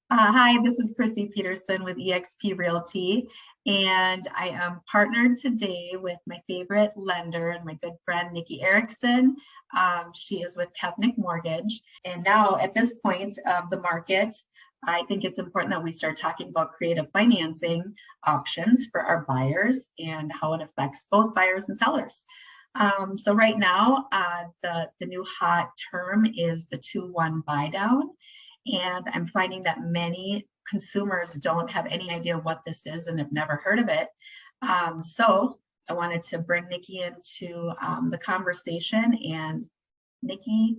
Hi, this is Chrissy Peterson with EXP Realty, and I am partnered today with my favorite lender and my good friend, Nikki Erickson. She is with Kevnik Mortgage. And now at this point of the market, I think it's important that we start talking about creative financing options for our buyers and how it affects both buyers and sellers. So right now, the new hot term is the 2-1 buy down. And I'm finding that many consumers don't have any idea what this is and have never heard of it. So I wanted to bring Nikki into the conversation. And Nikki,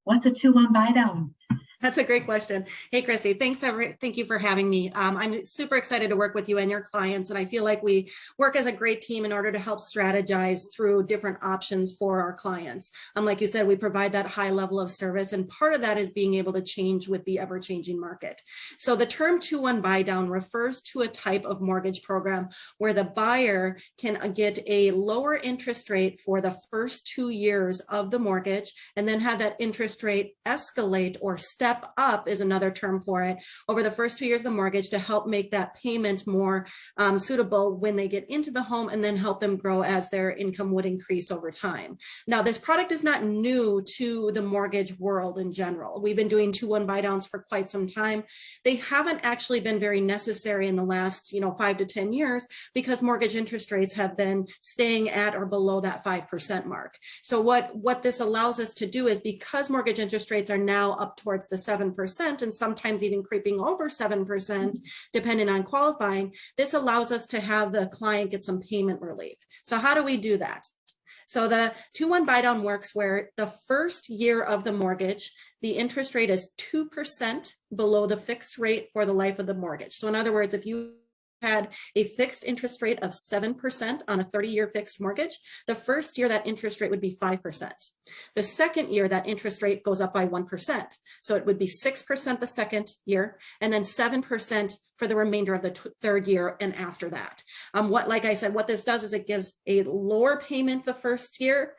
what's a 2-1 buy down? That's a great question. Hey, Chrissy, thank you for having me. I'm super excited to work with you and your clients, and I feel like we work as a great team in order to help strategize through different options for our clients. Like you said, we provide that high level of service, and part of that is being able to change with the ever-changing market. So the term 2-1 buy down refers to a type of mortgage program where the buyer can get a lower interest rate for the first 2 years of the mortgage, and then have that interest rate escalate or step up is another term for it over the first 2 years of the mortgage to help make that payment more suitable when they get into the home, and then help them grow as their income would increase over time. Now, this product is not new to the mortgage world in general. We've been doing 2-1 buy downs for quite some time. They haven't actually been very necessary in the last 5 to 10 years because mortgage interest rates have been staying at or below that 5% mark. So what this allows us to do is, because mortgage interest rates are now up towards the 7% and sometimes even creeping over 7%, depending on qualifying, this allows us to have the client get some payment relief. So how do we do that? So the 2-1 buy down works where the first year of the mortgage, the interest rate is 2% below the fixed rate for the life of the mortgage. So in other words, if you had a fixed interest rate of 7% on a 30-year fixed mortgage, the first year that interest rate would be 5%. The second year that interest rate goes up by 1%. So it would be 6% the second year, and then 7% for the remainder of the third year and after that. Like I said, what this does is it gives a lower payment the first year,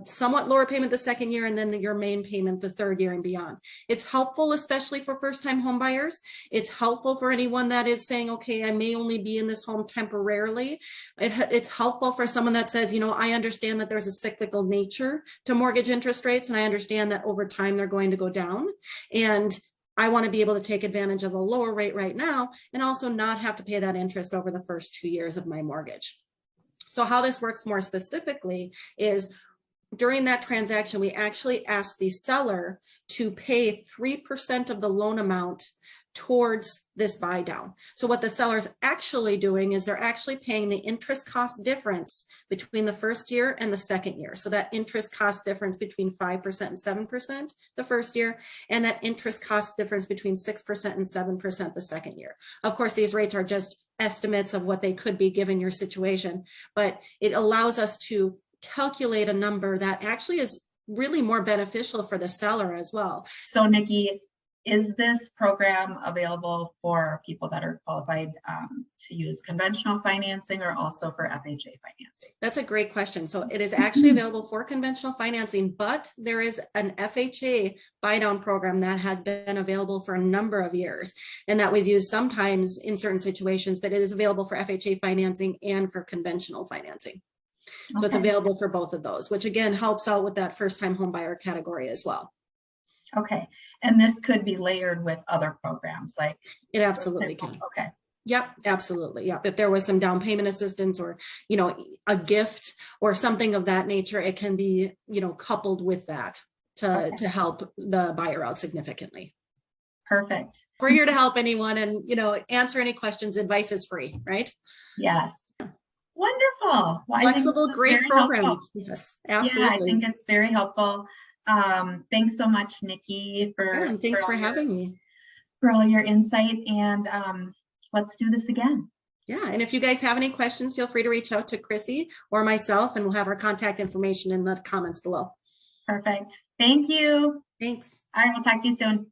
somewhat lower payment the second year, and then your main payment the third year and beyond. It's helpful, especially for first-time home buyers. It's helpful for anyone that is saying, okay, I may only be in this home temporarily. It's helpful for someone that says, I understand that there's a cyclical nature to mortgage interest rates, and I understand that over time they're going to go down. And I want to be able to take advantage of a lower rate right now and also not have to pay that interest over the first 2 years of my mortgage. So how this works more specifically is, during that transaction, we actually ask the seller to pay 3% of the loan amount towards this buy down. So what the seller is actually doing is they're actually paying the interest cost difference between the first year and the second year. So that interest cost difference between 5% and 7% the first year, and that interest cost difference between 6% and 7% the second year. Of course, these rates are just estimates of what they could be given your situation, but it allows us to calculate a number that actually is really more beneficial for the seller as well. So Nikki, is this program available for people that are qualified to use conventional financing or also for FHA financing? That's a great question. So it is actually available for conventional financing, but there is an FHA buy down program that has been available for a number of years and that we've used sometimes in certain situations, but it is available for FHA financing and for conventional financing. So it's available for both of those, which again helps out with that first-time home buyer category as well. Okay, and this could be layered with other programs, like it absolutely can. Okay. Yep, absolutely. Yep. If there was some down payment assistance or, a gift or something of that nature, it can be, coupled with that to help the buyer out significantly. Perfect. We're here to help anyone and, answer any questions. Advice is free, right? Yes. Wonderful. Well, flexible, great program. Helpful. Yes, absolutely. Yeah, I think it's very helpful. Thanks so much, Nikki, thanks for having me. For all your insight, and let's do this again. Yeah, and if you guys have any questions, feel free to reach out to Chrissy or myself, and we'll have our contact information in the comments below. Perfect. Thank you. Thanks. All right, we'll talk to you soon.